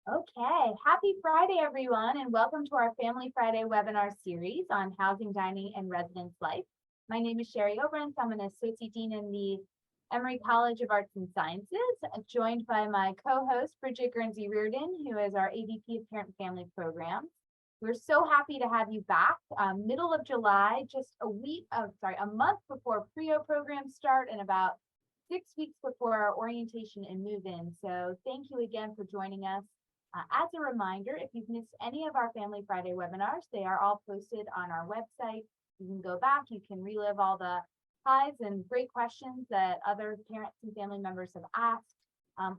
Okay, happy Friday, everyone, and welcome to our Family Friday webinar series on housing, dining, and residence life. My name is Sherry Obrens. I'm an Associate Dean in the Emory College of Arts and Sciences, joined by my co-host, Bridget Guernsey-Reardon, who is our AVP of Parent and Family Programs. We're so happy to have you back. Middle of July, just a month before PRIO programs start and about 6 weeks before our orientation and move-in. So thank you again for joining us. As a reminder, if you've missed any of our Family Friday webinars, they are all posted on our website. You can go back, you can relive all the highs and great questions that other parents and family members have asked.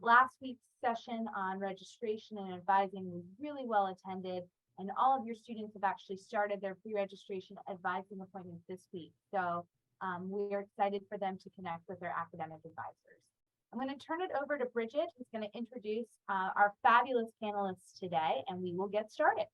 Last week's session on registration and advising was really well attended, and all of your students have actually started their pre-registration advising appointments this week. So we are excited for them to connect with their academic advisors. I'm going to turn it over to Bridget, who's going to introduce our fabulous panelists today, and we will get started.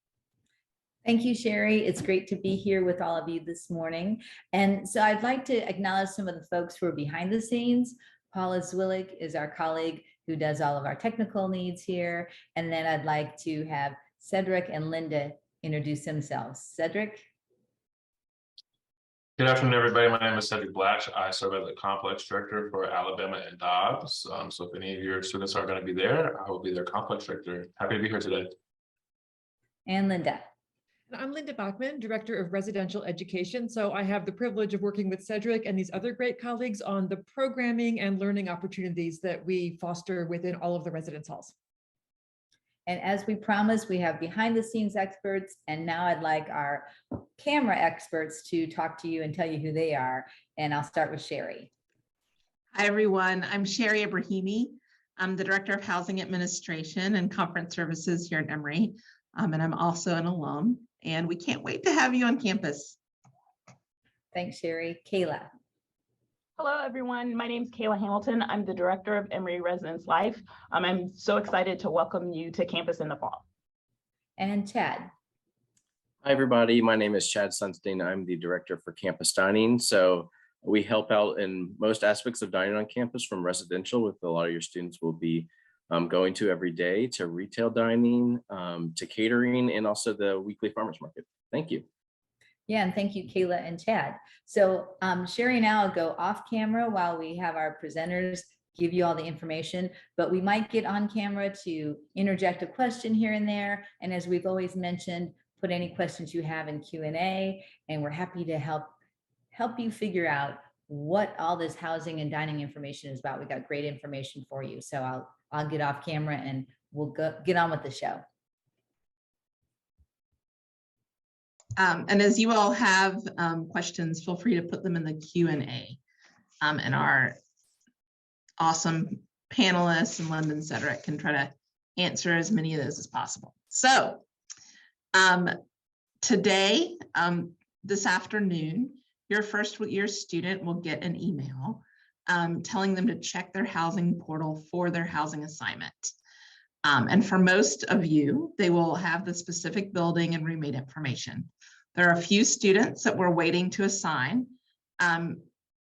Thank you, Sherry. It's great to be here with all of you this morning. And so I'd like to acknowledge some of the folks who are behind the scenes. Paula Zwillig is our colleague who does all of our technical needs here. And then I'd like to have Cedric and Linda introduce themselves. Cedric. Good afternoon, everybody. My name is Cedric Blatch. I serve as the complex director for Alabama and Dobbs. So if any of your students are going to be there, I will be their complex director. Happy to be here today. And Linda. And I'm Linda Bachman, Director of Residential Education. So I have the privilege of working with Cedric and these other great colleagues on the programming and learning opportunities that we foster within all of the residence halls. And as we promised, we have behind the scenes experts, and now I'd like our camera experts to talk to you and tell you who they are. And I'll start with Sherry. Hi, everyone. I'm Sherry Ibrahimi. I'm the Director of Housing Administration and Conference Services here at Emory. And I'm also an alum, and we can't wait to have you on campus. Thanks, Sherry. Kayla. Hello, everyone. My name is Kayla Hamilton. I'm the Director of Emory Residence Life. I'm so excited to welcome you to campus in the fall. And Chad. Hi, everybody. My name is Chad Sunstein. I'm the Director for Campus Dining. So we help out in most aspects of dining on campus, from residential, with a lot of your students will be going to every day, to retail dining, to catering, and also the weekly farmers market. Thank you. Yeah, and thank you, Kayla and Chad. So Sherry and I will go off camera while we have our presenters give you all the information, but we might get on camera to interject a question here and there. And as we've always mentioned, put any questions you have in Q&A, and we're happy to help you figure out what all this housing and dining information is about. We got great information for you. So I'll get off camera and we'll get on with the show. And as you all have questions, feel free to put them in the Q&A. And our awesome panelists and London Cedric can try to answer as many of those as possible. So today, this afternoon, your first year student will get an email telling them to check their housing portal for their housing assignment. And for most of you, they will have the specific building and roommate information. There are a few students that we're waiting to assign, and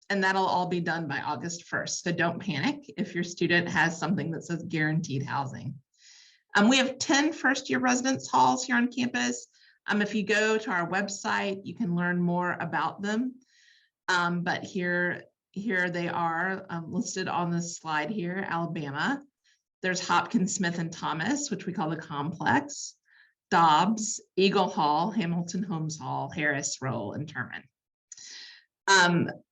that'll all be done by August 1st. So don't panic if your student has something that says guaranteed housing. We have 10 first-year residence halls here on campus. If you go to our website, you can learn more about them. But here they are listed on this slide here. Alabama. There's Hopkins, Smith, and Thomas, which we call the complex. Dobbs, Eagle Hall, Hamilton Holmes Hall, Harris, Roll, and Terman.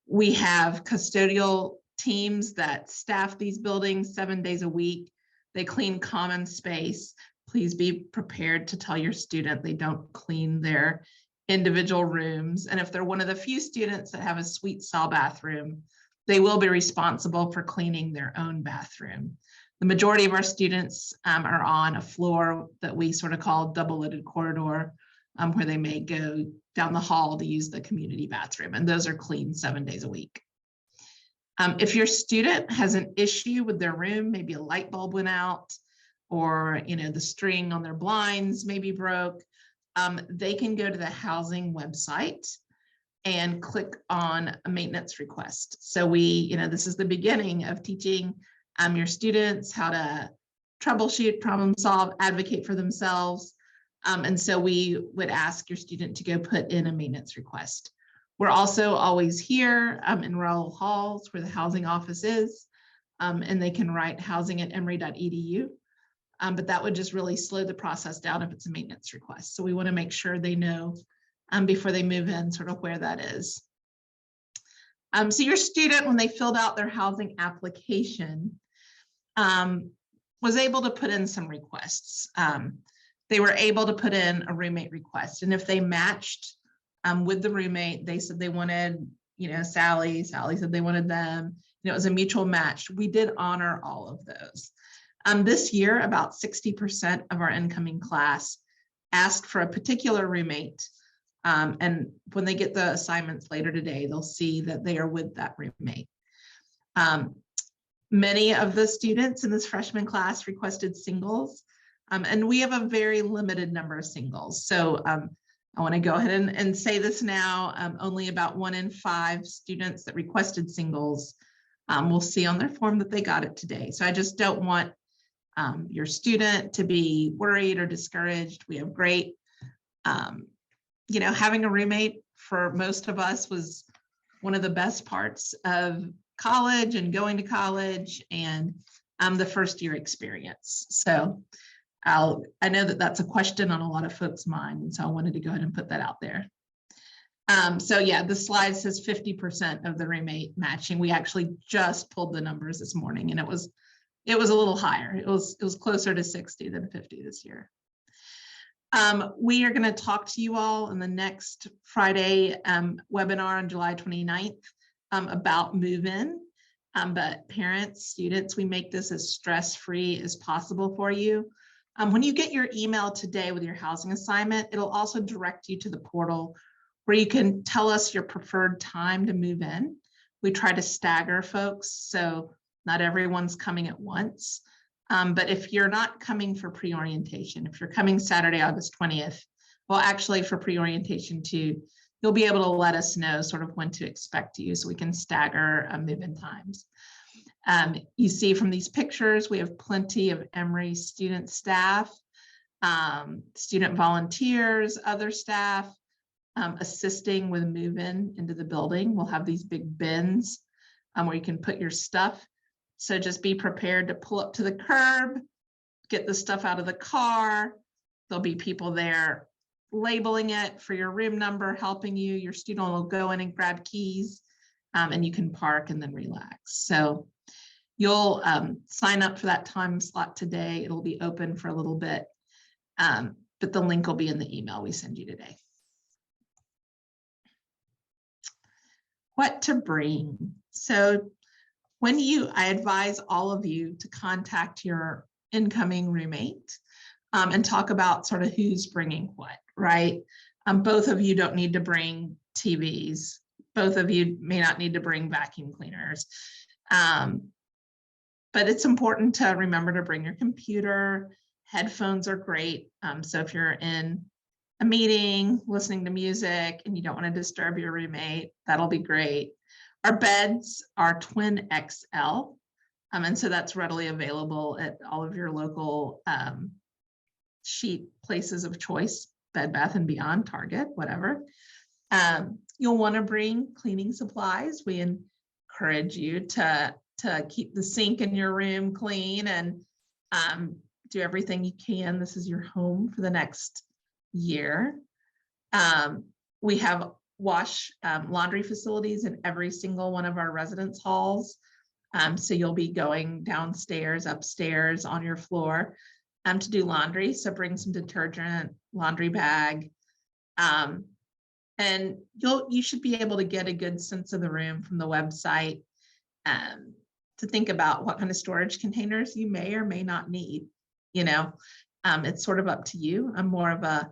We have custodial teams that staff these buildings 7 days a week. They clean common space. Please be prepared to tell your student they don't clean their individual rooms. And if they're one of the few students that have a suite style bathroom, they will be responsible for cleaning their own bathroom. The majority of our students are on a floor that we sort of call double-lidded corridor, where they may go down the hall to use the community bathroom, and those are cleaned 7 days a week. If your student has an issue with their room, maybe a light bulb went out, or the string on their blinds maybe broke, they can go to the housing website and click on a maintenance request. So this is the beginning of teaching your students how to troubleshoot, problem solve, advocate for themselves. And so we would ask your student to go put in a maintenance request. We're also always here in Raoul Halls where the housing office is, and they can write housing@emory.edu. But that would just really slow the process down if it's a maintenance request. So we want to make sure they know before they move in sort of where that is. So your student, when they filled out their housing application, was able to put in some requests. They were able to put in a roommate request. And if they matched with the roommate, they said they wanted, Sally said they wanted them, it was a mutual match. We did honor all of those. This year, about 60% of our incoming class asked for a particular roommate. And when they get the assignments later today, they'll see that they are with that roommate. Many of the students in this freshman class requested singles, and we have a very limited number of singles. So I want to go ahead and say this now, only about 1 in 5 students that requested singles will see on their form that they got it today. So I just don't want your student to be worried or discouraged. We have great, having a roommate for most of us was one of the best parts of college and going to college and the first year experience. So I know that that's a question on a lot of folks' mind. And so I wanted to go ahead and put that out there. So yeah, the slide says 50% of the roommate matching. We actually just pulled the numbers this morning and it was a little higher. It was closer to 60 than 50 this year. We are going to talk to you all in the next Friday webinar on July 29th about move-in. But parents, students, we make this as stress-free as possible for you. When you get your email today with your housing assignment, it'll also direct you to the portal where you can tell us your preferred time to move in. We try to stagger folks, so not everyone's coming at once. But if you're not coming for pre-orientation, if you're coming Saturday, August 20th, well, actually for pre-orientation too, you'll be able to let us know sort of when to expect you so we can stagger move-in times. You see from these pictures, we have plenty of Emory student staff, student volunteers, other staff assisting with move-in into the building. We'll have these big bins where you can put your stuff. So just be prepared to pull up to the curb, get the stuff out of the car. There'll be people there labeling it for your room number, helping you. Your student will go in and grab keys and you can park and then relax. So you'll sign up for that time slot today. It'll be open for a little bit, but the link will be in the email we send you today. What to bring. So I advise all of you to contact your incoming roommate and talk about sort of who's bringing what, right? Both of you don't need to bring TVs. Both of you may not need to bring vacuum cleaners. But it's important to remember to bring your computer. Headphones are great. So if you're in a meeting, listening to music, and you don't want to disturb your roommate, that'll be great. Our beds are twin XL, and so that's readily available at all of your local sheet places of choice, Bed Bath & Beyond, Target, whatever. You'll want to bring cleaning supplies. We encourage you to keep the sink in your room clean and do everything you can. This is your home for the next year. We have laundry facilities in every single one of our residence halls. So you'll be going downstairs, upstairs on your floor to do laundry. So bring some detergent, laundry bag. And you should be able to get a good sense of the room from the website to think about what kind of storage containers you may or may not need. It's sort of up to you. I'm more of a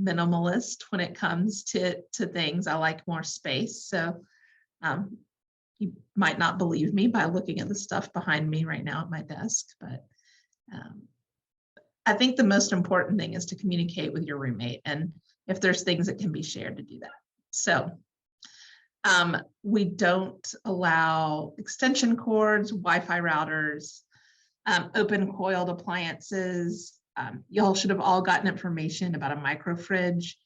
minimalist when it comes to things. I like more space. So you might not believe me by looking at the stuff behind me right now at my desk, but I think the most important thing is to communicate with your roommate, and if there's things that can be shared, to do that. So we don't allow extension cords, Wi-Fi routers, open coiled appliances. Y'all should have all gotten information about a micro fridge.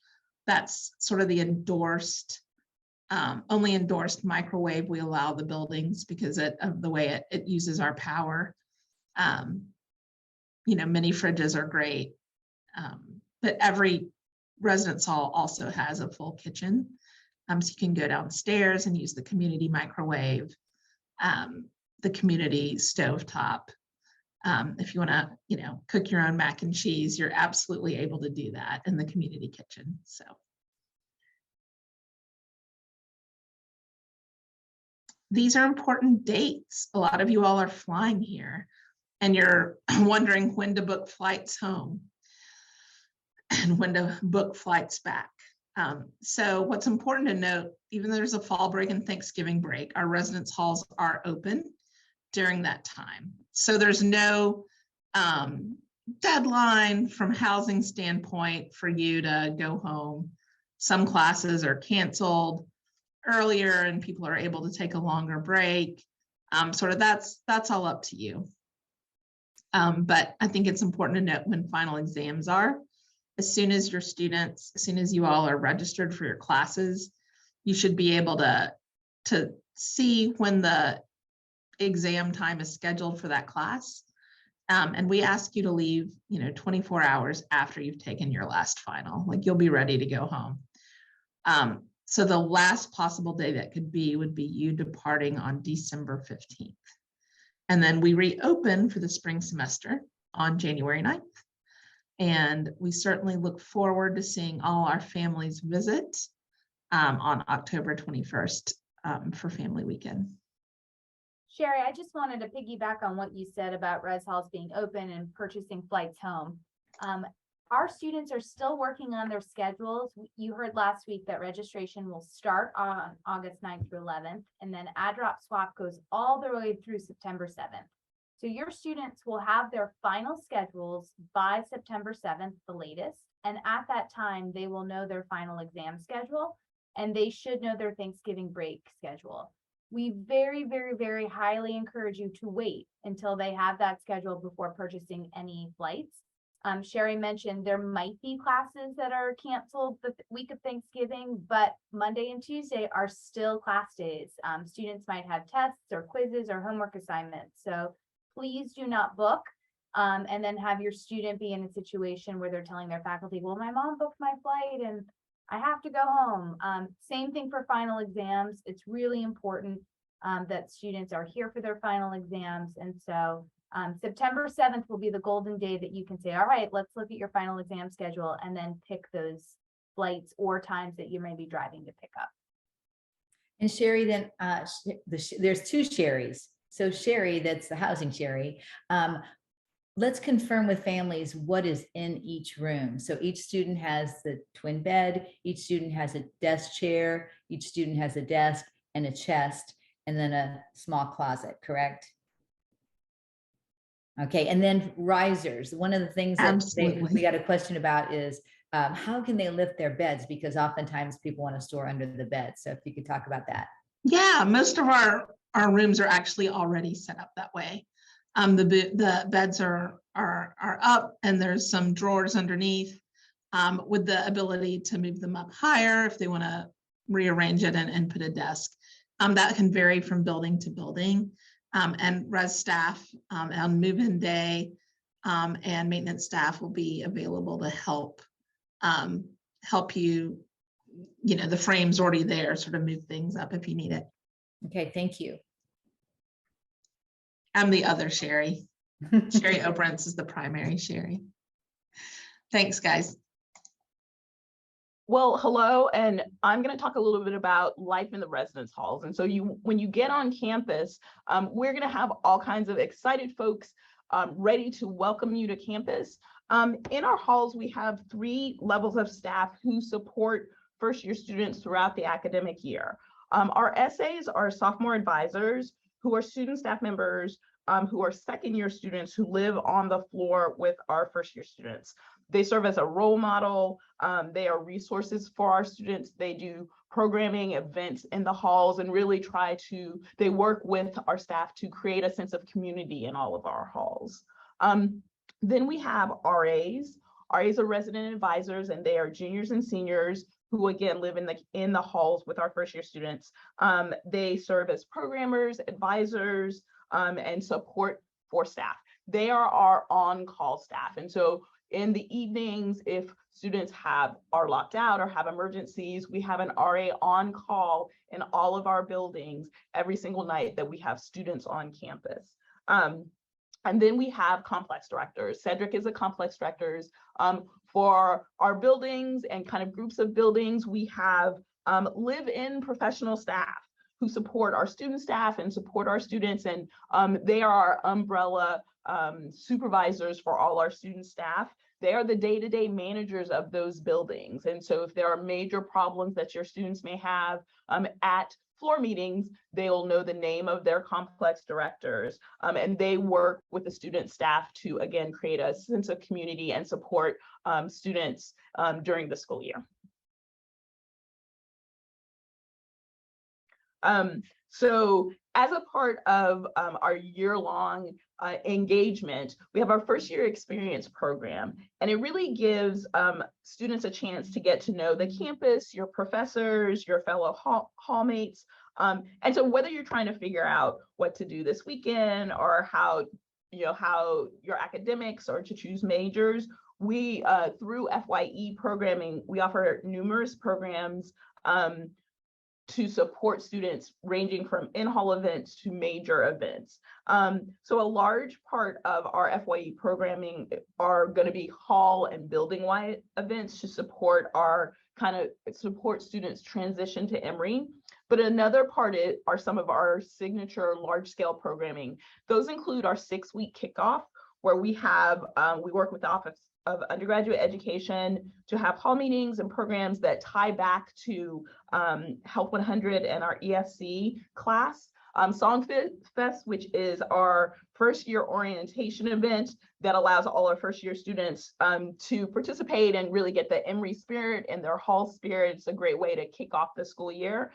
That's sort of the endorsed, only endorsed microwave we allow the buildings because of the way it uses our power. Mini fridges are great, but every residence hall also has a full kitchen. So you can go downstairs and use the community microwave, the community stovetop. If you want to, cook your own mac and cheese, you're absolutely able to do that in the community kitchen. So these are important dates. A lot of you all are flying here and you're wondering when to book flights home and when to book flights back. So what's important to note, even though there's a fall break and Thanksgiving break, our residence halls are open during that time. So there's no deadline from housing standpoint for you to go home. Some classes are canceled earlier and people are able to take a longer break. Sort of that's all up to you. But I think it's important to note when final exams are. As soon as your students, as soon as you all are registered for your classes, you should be able to see when the exam time is scheduled for that class. And we ask you to leave, 24 hours after you've taken your last final, like you'll be ready to go home. So the last possible day that could be would be you departing on December 15th. And then we reopen for the spring semester on January 9th. And we certainly look forward to seeing all our families visit on October 21st for family weekend. Sherry, I just wanted to piggyback on what you said about res halls being open and purchasing flights home. Our students are still working on their schedules. You heard last week that registration will start on August 9th through 11th, and then add-drop swap goes all the way through September 7th. So your students will have their final schedules by September 7th, the latest. And at that time, they will know their final exam schedule, and they should know their Thanksgiving break schedule. We very, very, very highly encourage you to wait until they have that schedule before purchasing any flights. Sherry mentioned there might be classes that are canceled the week of Thanksgiving, but Monday and Tuesday are still class days. Students might have tests or quizzes or homework assignments. So please do not book and then have your student be in a situation where they're telling their faculty, well, my mom booked my flight and I have to go home. Same thing for final exams. It's really important that students are here for their final exams. And so September 7th will be the golden day that you can say, all right, let's look at your final exam schedule and then pick those flights or times that you may be driving to pick up. And Sherry, then there's two Sherrys. So Sherry, that's the housing Sherry. Let's confirm with families what is in each room. So each student has the twin bed, each student has a desk chair, each student has a desk and a chest, and then a small closet, correct? Okay, and then risers. One of the things that we got a question about is how can they lift their beds? Because oftentimes people want to store under the bed. So if you could talk about that. Yeah, most of our rooms are actually already set up that way. The beds are up and there's some drawers underneath with the ability to move them up higher if they want to rearrange it and put a desk. That can vary from building to building. And res staff on move-in day and maintenance staff will be available to help you, the frame's already there, sort of move things up if you need it. Okay, thank you. I'm the other Sherry. Sherry Obrentz is the primary Sherry. Thanks, guys. Well, hello, and I'm going to talk a little bit about life in the residence halls. And so when you get on campus, we're going to have all kinds of excited folks ready to welcome you to campus. In our halls, we have 3 levels of staff who support first-year students throughout the academic year. Our SAs are sophomore advisors who are student staff members who are second-year students who live on the floor with our first-year students. They serve as a role model. They are resources for our students. They do programming, events in the halls, and really they work with our staff to create a sense of community in all of our halls. Then we have RAs. RAs are resident advisors, and they are juniors and seniors who again live in the halls with our first year students. They serve as programmers, advisors, and support for staff. They are our on-call staff. And so in the evenings, if students are locked out or have emergencies, we have an RA on call in all of our buildings every single night that we have students on campus. And then we have complex directors. Cedric is a complex directors. For our buildings and kind of groups of buildings, we have live-in professional staff who support our student staff and support our students. And they are our umbrella supervisors for all our student staff. They are the day-to-day managers of those buildings. And so if there are major problems that your students may have at floor meetings, they'll know the name of their complex directors, and they work with the student staff to, again, create a sense of community and support students during the school year. So as a part of our year-long engagement, we have our first year experience program, and it really gives students a chance to get to know the campus, your professors, your fellow hallmates. And so whether you're trying to figure out what to do this weekend or how your academics or to choose majors, we through FYE programming, we offer numerous programs to support students ranging from in-hall events to major events. So a large part of our FYE programming are going to be hall and building-wide events to support support students transition to Emory. But another part are some of our signature large-scale programming. Those include our 6-week kickoff, where we work with the Office of Undergraduate Education to have hall meetings and programs that tie back to Health 100 and our ESC class. Song Fest, which is our first year orientation event that allows all our first year students to participate and really get the Emory spirit and their hall spirit. It's a great way to kick off the school year.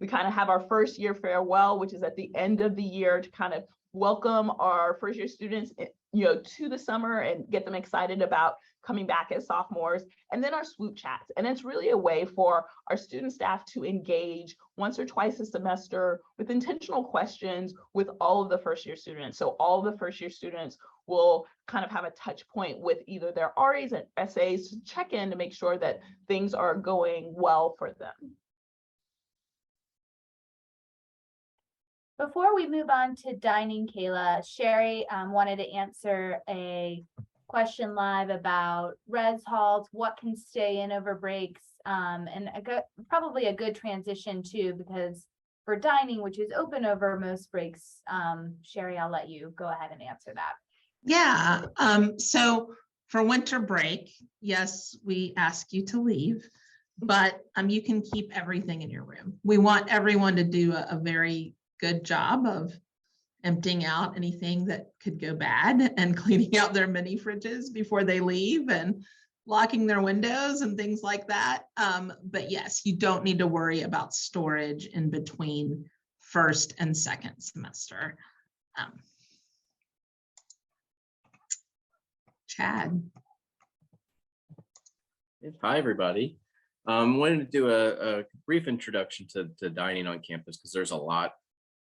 We kind of have our first year farewell, which is at the end of the year to kind of welcome our first year students to the summer and get them excited about coming back as sophomores. And then our swoop chats. And it's really a way for our student staff to engage once or twice a semester with intentional questions with all of the first year students. So all of the first year students will kind of have a touch point with either their RAs and SAs to check in to make sure that things are going well for them. Before we move on to dining, Kayla, Sherry wanted to answer a question live about res halls, what can stay in over breaks, and probably a good transition too, because for dining, which is open over most breaks, Sherry, I'll let you go ahead and answer that. Yeah, so for winter break, yes, we ask you to leave, but you can keep everything in your room. We want everyone to do a very good job of emptying out anything that could go bad and cleaning out their mini fridges before they leave and locking their windows and things like that. But yes, you don't need to worry about storage in between first and second semester. Chad. Hi, everybody. Wanted to do a brief introduction to dining on campus because there's a lot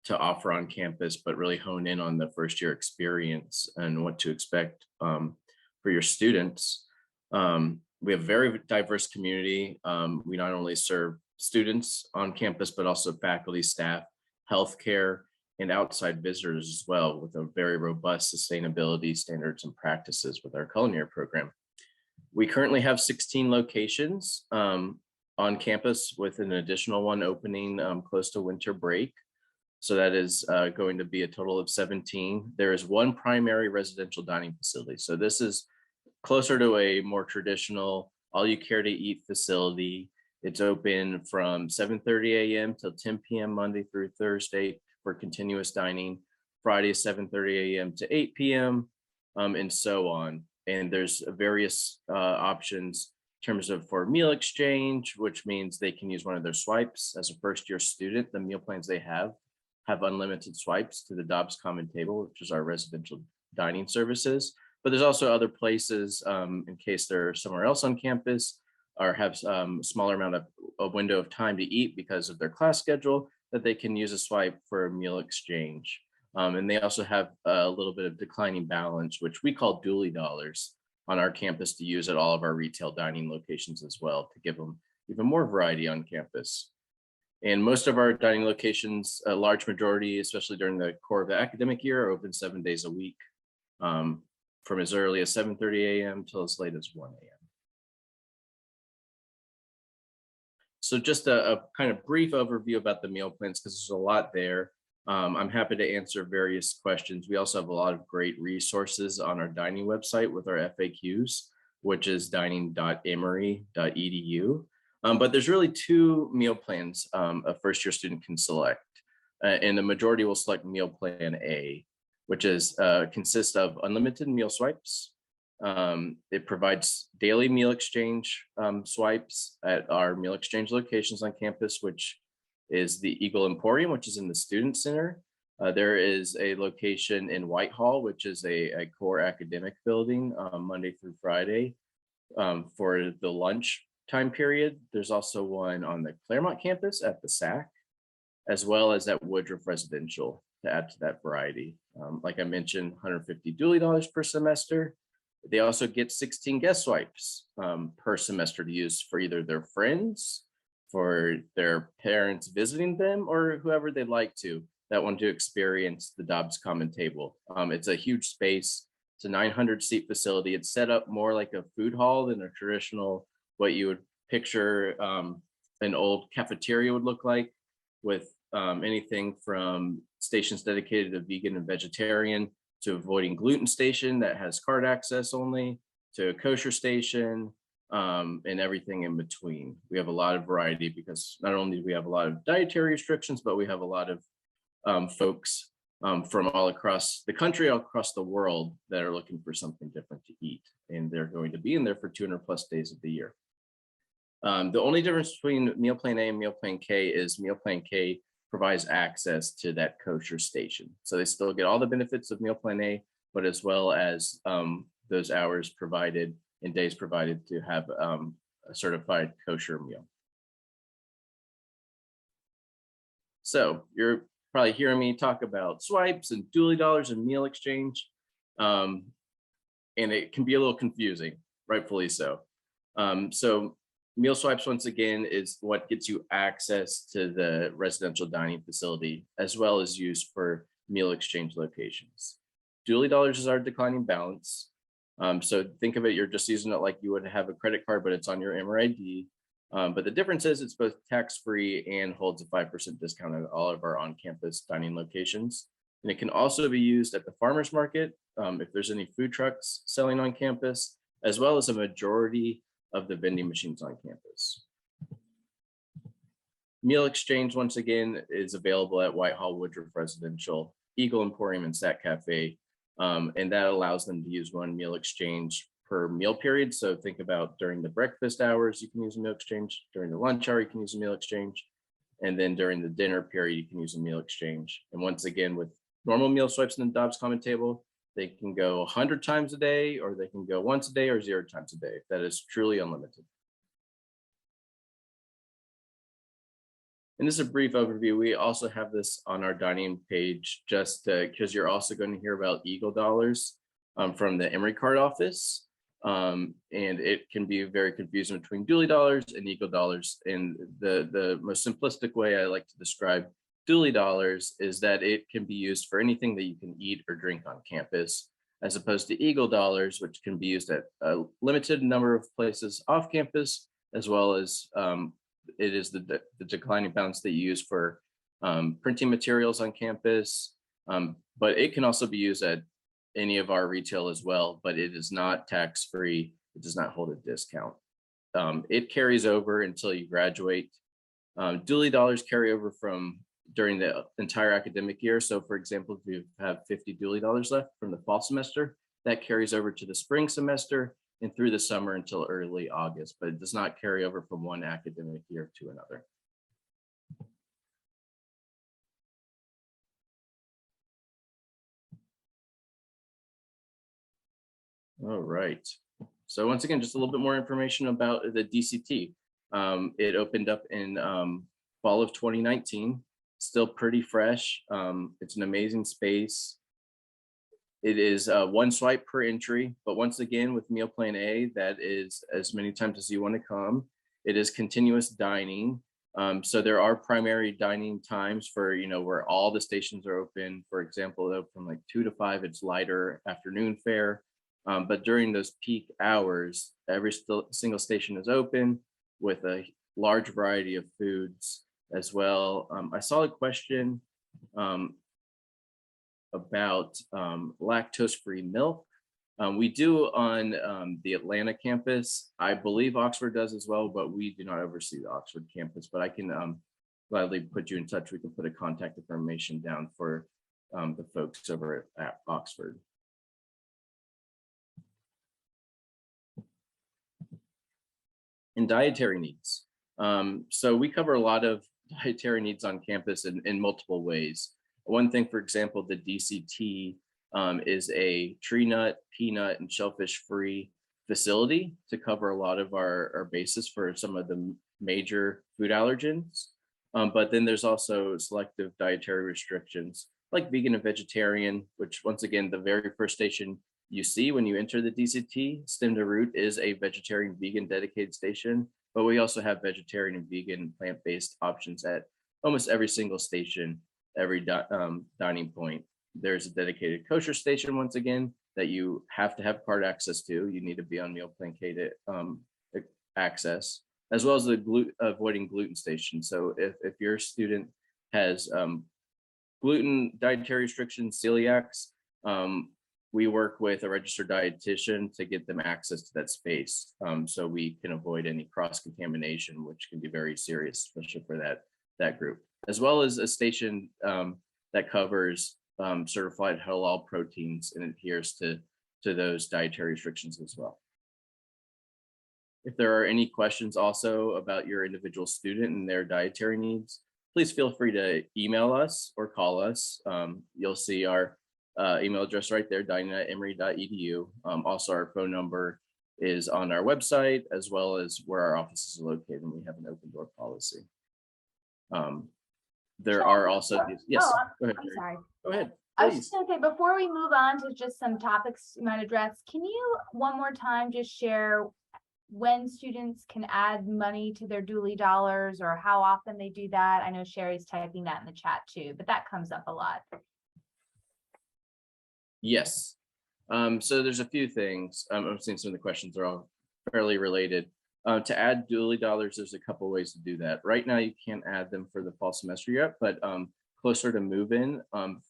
to offer on campus, but really hone in on the first year experience and what to expect for your students. We have a very diverse community. We not only serve students on campus, but also faculty, staff, healthcare, and outside visitors as well, with a very robust sustainability standards and practices with our culinary program. We currently have 16 locations on campus with an additional one opening close to winter break. So that is going to be a total of 17. There is one primary residential dining facility. So this is closer to a more traditional all you care to eat facility. It's open from 7:30 a.m. till 10 p.m. Monday through Thursday for continuous dining. Friday 7:30 a.m. to 8 p.m. And so on. And there's various options in terms of for meal exchange, which means they can use one of their swipes. As a first-year student, the meal plans they have unlimited swipes to the Dobbs Common Table, which is our residential dining services. But there's also other places in case they're somewhere else on campus or have smaller amount of a window of time to eat because of their class schedule, that they can use a swipe for a meal exchange. And they also have a little bit of declining balance, which we call duly dollars on our campus to use at all of our retail dining locations as well, to give them even more variety on campus. And most of our dining locations, a large majority, especially during the core of the academic year, are open 7 days a week, from as early as 7:30 a.m. till as late as 1 a.m. So just a kind of brief overview about the meal plans, because there's a lot there. I'm happy to answer various questions. We also have a lot of great resources on our dining website with our FAQs, which is dining.emory.edu. But there's really two meal plans a first-year student can select. And the majority will select meal plan A, which is consists of unlimited meal swipes. It provides daily meal exchange swipes at our meal exchange locations on campus, which is the Eagle Emporium, which is in the Student Center. There is a location in Whitehall, which is a core academic building Monday through Friday for the lunch time period. There's also one on the Claremont campus at the SAC, as well as at Woodruff Residential to add to that variety. Like I mentioned, $150 duly per semester. They also get 16 guest swipes per semester to use for either their friends, for their parents visiting them, or whoever they'd like to that want to experience the Dobbs Common Table. It's a huge space. It's a 900-seat facility. It's set up more like a food hall than a traditional, what you would picture an old cafeteria would look like, with anything from stations dedicated to vegan and vegetarian, to avoiding gluten station that has card access only, to a kosher station, and everything in between. We have a lot of variety because not only do we have a lot of dietary restrictions, but we have a lot of folks from all across the country, all across the world that are looking for something different to eat. And they're going to be in there for 200+ days of the year. The only difference between Meal Plan A and Meal Plan K is Meal Plan K provides access to that kosher station. So they still get all the benefits of Meal Plan A, but as well as those hours provided and days provided to have a certified kosher meal. So you're probably hearing me talk about swipes and duly dollars and meal exchange. And it can be a little confusing, rightfully so. So meal swipes, once again, is what gets you access to the residential dining facility, as well as used for meal exchange locations. Duly dollars is our declining balance. So think of it, you're just using it like you would have a credit card, but it's on your Emory ID. But the difference is it's both tax-free and holds a 5% discount at all of our on-campus dining locations. And it can also be used at the farmer's market if there's any food trucks selling on campus, as well as a majority of the vending machines on campus. Meal exchange, once again, is available at Whitehall, Woodruff Residential, Eagle Emporium, and Sat Cafe. And that allows them to use one meal exchange per meal period. So think about during the breakfast hours, you can use a meal exchange. During the lunch hour, you can use a meal exchange. And then during the dinner period, you can use a meal exchange. And once again, with normal meal swipes in the Dobbs Common Table, they can go 100 times a day, or they can go once a day or 0 times a day. That is truly unlimited. And this is a brief overview. We also have this on our dining page, just because you're also going to hear about Eagle dollars from the Emory card office. And it can be very confusing between duly dollars and Eagle dollars. And the most simplistic way I like to describe duly dollars is that it can be used for anything that you can eat or drink on campus, as opposed to Eagle dollars, which can be used at a limited number of places off campus, as well as it is the declining balance that you use for printing materials on campus. But it can also be used at any of our retail as well, but it is not tax-free. It does not hold a discount. It carries over until you graduate. Duly dollars carry over from during the entire academic year. So for example, if you have $50 duly left from the fall semester, that carries over to the spring semester and through the summer until early August, but it does not carry over from one academic year to another. All right. So once again, just a little bit more information about the DCT. It opened up in fall of 2019, still pretty fresh. It's an amazing space. It is one swipe per entry, but once again, with Meal Plan A, that is as many times as you want to come. It is continuous dining. So there are primary dining times for, where all the stations are open. For example, from like 2 to 5, it's lighter afternoon fare. But during those peak hours, every single station is open with a large variety of foods as well. I saw a question about lactose-free milk. We do on the Atlanta campus. I believe Oxford does as well, but we do not oversee the Oxford campus. But I can gladly put you in touch. We can put a contact information down for the folks over at Oxford. And dietary needs. So we cover a lot of dietary needs on campus in multiple ways. One thing, for example, the DCT is a tree nut, peanut, and shellfish-free facility to cover a lot of our bases for some of the major food allergens. But then there's also selective dietary restrictions like vegan and vegetarian, which once again, the very first station you see when you enter the DCT, Stem to Root, is a vegetarian vegan dedicated station, but we also have vegetarian and vegan plant-based options at almost every single station, every dining point. There's a dedicated kosher station, once again, that you have to have card access to. You need to be on Meal Plan K to access, as well as the avoiding gluten station. So if your student has gluten dietary restrictions, celiacs, we work with a registered dietitian to get them access to that space, so we can avoid any cross-contamination, which can be very serious, especially for that group, as well as a station that covers certified halal proteins and adheres to those dietary restrictions as well. If there are any questions also about your individual student and their dietary needs, please feel free to email us or call us. You'll see our email address right there, dining@emory.edu. Also, our phone number is on our website, as well as where our offices are located, and we have an open door policy. There are also these, yes. Oh, go ahead. I'm sorry. Go ahead. I was Please. just gonna say, before we move on to just some topics you might address, can you one more time just share when students can add money to their duly dollars or how often they do that? I know Sherry's typing that in the chat too, but that comes up a lot. Yes. So there's a few things. I'm seeing some of the questions are all fairly related. To add duly dollars, there's a couple ways to do that. Right now, you can't add them for the fall semester yet, but closer to move-in,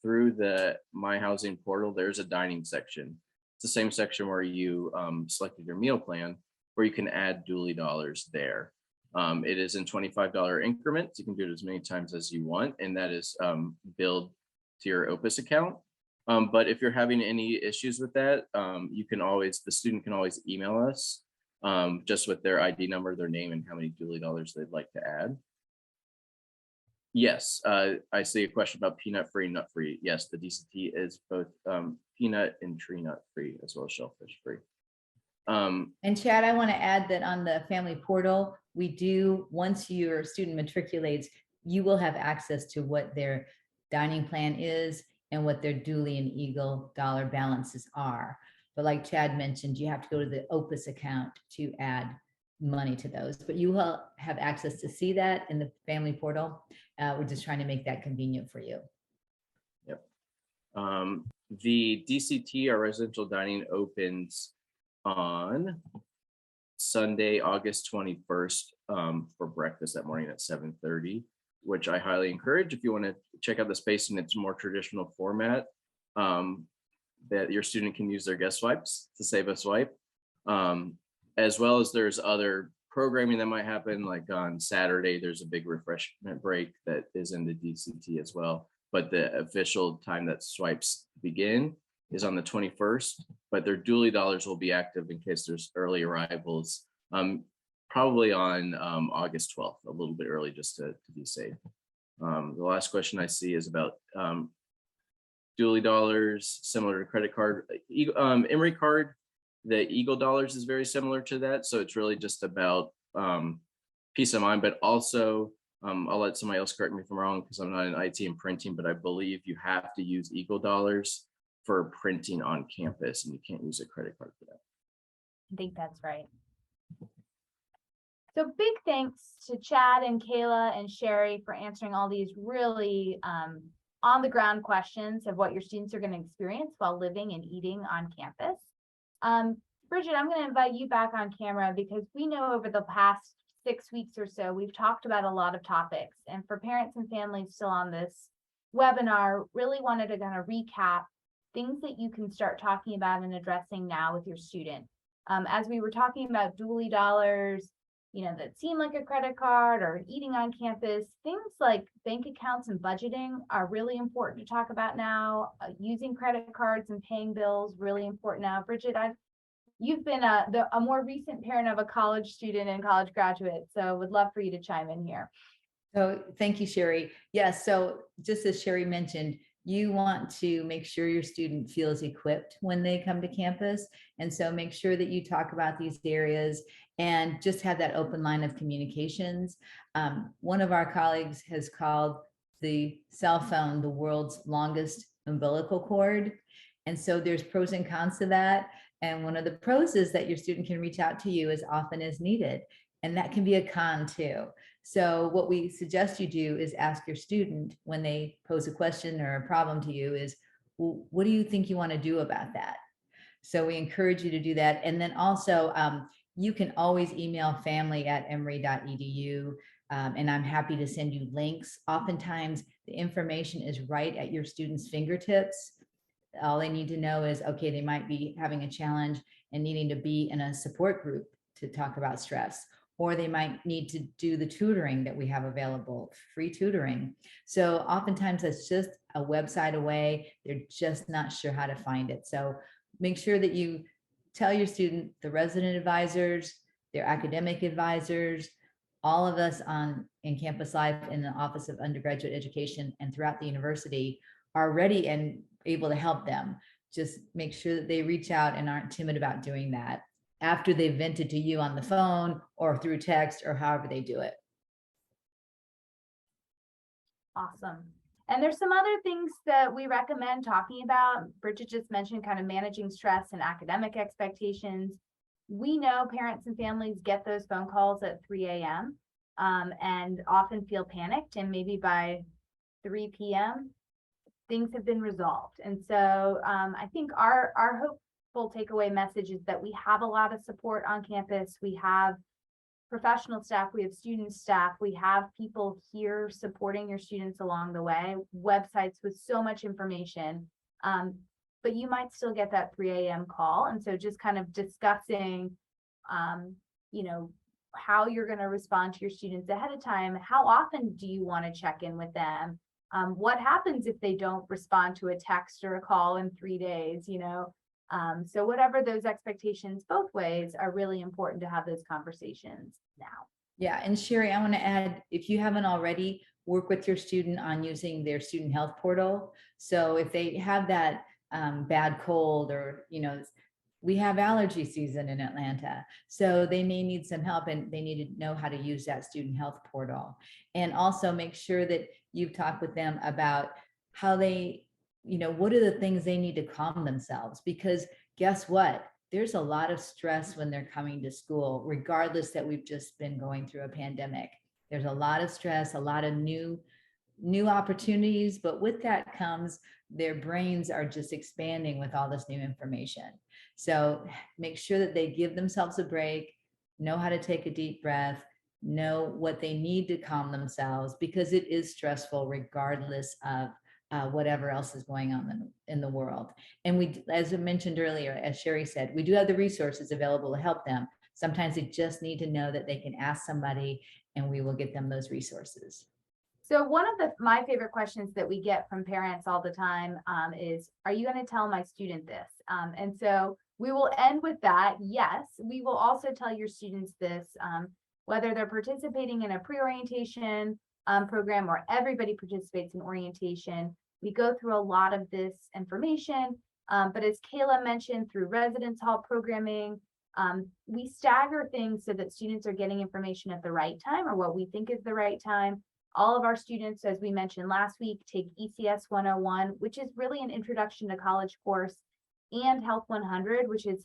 through the My Housing portal, there's a dining section. It's the same section where you selected your meal plan, where you can add duly dollars there. It is in $25 increments. You can do it as many times as you want, and that is billed to your Opus account. But if you're having any issues with that, the student can always email us just with their ID number, their name, and how many duly dollars they'd like to add. Yes, I see a question about peanut-free, nut-free. Yes, the DCT is both peanut and tree nut-free, as well as shellfish-free. And Chad, I want to add that on the family portal, we do, once your student matriculates, you will have access to what their dining plan is and what their duly and eagle dollar balances are. But like Chad mentioned, you have to go to the Opus account to add money to those, but you will have access to see that in the family portal. We're just trying to make that convenient for you. Yep. The DCT, our residential dining, opens on Sunday, August 21st for breakfast that morning at 7:30, which I highly encourage if you want to check out the space in its more traditional format, that your student can use their guest swipes to save a swipe. As well as there's other programming that might happen, like on Saturday, there's a big refreshment break that is in the DCT as well. But the official time that swipes begin is on the 21st, but their duly dollars will be active in case there's early arrivals, probably on August 12th, a little bit early just to be safe. The last question I see is about duly dollars, similar to credit card. Emory card, the Eagle dollars is very similar to that. So it's really just about peace of mind, but also I'll let somebody else correct me if I'm wrong because I'm not in IT and printing, but I believe you have to use Eagle dollars for printing on campus and you can't use a credit card for that. I think that's right. So big thanks to Chad and Kayla and Sherry for answering all these really on the ground questions of what your students are going to experience while living and eating on campus. Bridget, I'm going to invite you back on camera because we know over the past 6 weeks or so, we've talked about a lot of topics, and for parents and families still on this webinar, really wanted to kind of recap things that you can start talking about and addressing now with your student. As we were talking about duly dollars, you know, that seem like a credit card or eating on campus, things like bank accounts and budgeting are really important to talk about now. Using credit cards and paying bills, really important now. Bridget, you've been a more recent parent of a college student and college graduate, so would love for you to chime in here. So thank you, Sherry. Yes, so just as Sherry mentioned, you want to make sure your student feels equipped when they come to campus. And so make sure that you talk about these areas and just have that open line of communications. One of our colleagues has called the cell phone the world's longest umbilical cord. And so there's pros and cons to that. And one of the pros is that your student can reach out to you as often as needed. And that can be a con too. So what we suggest you do is ask your student when they pose a question or a problem to you is, well, what do you think you want to do about that? So we encourage you to do that. And then also you can always email family@emory.edu. And I'm happy to send you links. Oftentimes the information is right at your student's fingertips. All they need to know is, okay, they might be having a challenge and needing to be in a support group to talk about stress, or they might need to do the tutoring that we have available, free tutoring. So oftentimes that's just a website away. They're just not sure how to find it. So make sure that you tell your student, the resident advisors, their academic advisors, all of us in campus life in the Office of Undergraduate Education and throughout the university are ready and able to help them. Just make sure that they reach out and aren't timid about doing that after they've vented to you on the phone or through text or however they do it. Awesome. And there's some other things that we recommend talking about. Bridget just mentioned kind of managing stress and academic expectations. We know parents and families get those phone calls at 3 a.m. And often feel panicked, and maybe by 3 p.m. things have been resolved. And so I think our hopeful takeaway message is that we have a lot of support on campus. We have professional staff, we have student staff, we have people here supporting your students along the way, websites with so much information. But you might still get that 3 a.m. call. And so just kind of discussing, you know, how you're going to respond to your students ahead of time. How often do you want to check in with them? What happens if they don't respond to a text or a call in 3 days, you know? So whatever those expectations both ways are really important to have those conversations now. Yeah, and Sherry, I want to add, if you haven't already, work with your student on using their student health portal. So if they have that bad cold, or, you know, we have allergy season in Atlanta, so they may need some help and they need to know how to use that student health portal. And also make sure that you've talked with them about how they, you know, what are the things they need to calm themselves, because guess what? There's a lot of stress when they're coming to school, regardless that we've just been going through a pandemic. There's a lot of stress, a lot of new opportunities, but with that comes their brains are just expanding with all this new information. So make sure that they give themselves a break, know how to take a deep breath, know what they need to calm themselves, because it is stressful regardless of whatever else is going on in the world. And we, as I mentioned earlier, as Sherry said, we do have the resources available to help them. Sometimes they just need to know that they can ask somebody and we will get them those resources. So one of my favorite questions that we get from parents all the time is, are you going to tell my student this? And so we will end with that. Yes, we will also tell your students this, whether they're participating in a pre-orientation program or everybody participates in orientation. We go through a lot of this information, but as Kayla mentioned, through residence hall programming, we stagger things so that students are getting information at the right time, or what we think is the right time. All of our students, as we mentioned last week, take ECS 101, which is really an introduction to college course, and Health 100, which is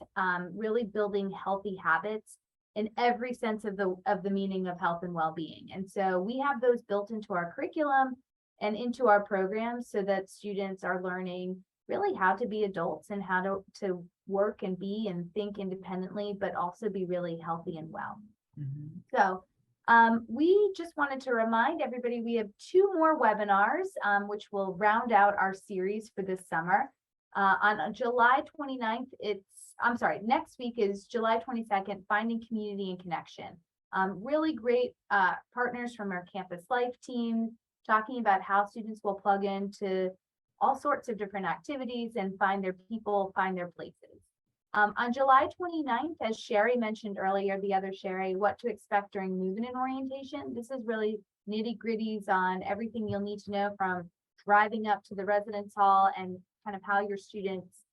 really building healthy habits in every sense of the meaning of health and well-being. And so we have those built into our curriculum and into our programs so that students are learning really how to be adults and how to work and be and think independently, but also be really healthy and well. Mm-hmm. So we just wanted to remind everybody we have 2 more webinars, which will round out our series for this summer. On July 29th, next week is July 22nd, Finding Community and Connection. Really great partners from our campus life team talking about how students will plug into all sorts of different activities and find their people, find their places. On July 29th, as Sherry mentioned earlier, the other Sherry, what to expect during move-in and orientation. This is really nitty-gritties on everything you'll need to know, from driving up to the residence hall and kind of how your students'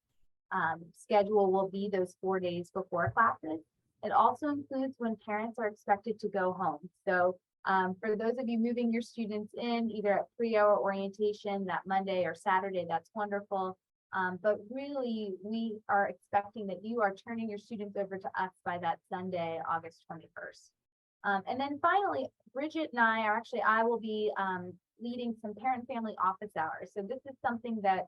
schedule will be those 4 days before classes. It also includes when parents are expected to go home. So for those of you moving your students in, either at pre-hour orientation that Monday or Saturday, that's wonderful. But really, we are expecting that you are turning your students over to us by that Sunday, August 21st. And then finally, Bridget and I will be leading some parent family office hours. So this is something that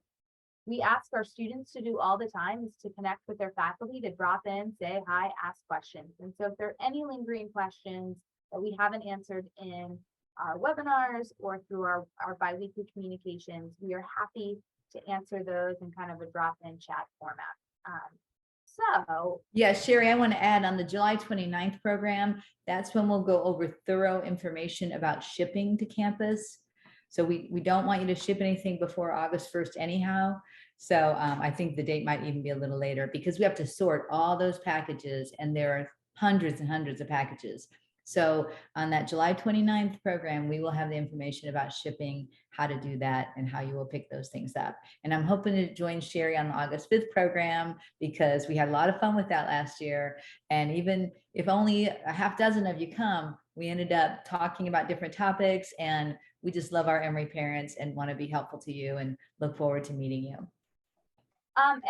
we ask our students to do all the time, is to connect with their faculty, to drop in, say hi, ask questions. And so if there are any lingering questions that we haven't answered in our webinars or through our biweekly communications, we are happy to answer those in kind of a drop-in chat format. Yeah, Sherry, I want to add on the July 29th program, that's when we'll go over thorough information about shipping to campus. So we don't want you to ship anything before August 1st anyhow. So I think the date might even be a little later, because we have to sort all those packages, and there are hundreds and hundreds of packages. So on that July 29th program, we will have the information about shipping, how to do that, and how you will pick those things up. And I'm hoping to join Sherry on the August 5th program, because we had a lot of fun with that last year. And even if only a half dozen of you come, we ended up talking about different topics, and we just love our Emory parents and want to be helpful to you and look forward to meeting you. And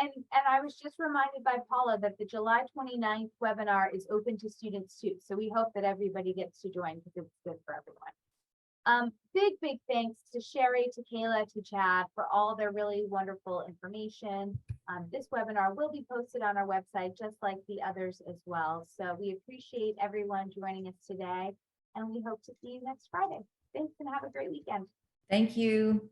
I was just reminded by Paula that the July 29th webinar is open to students too. So we hope that everybody gets to join, because it's good for everyone. Big thanks to Sherry, to Kayla, to Chad for all their really wonderful information. This webinar will be posted on our website, just like the others as well. So we appreciate everyone joining us today, and we hope to see you next Friday. Thanks, and have a great weekend. Thank you.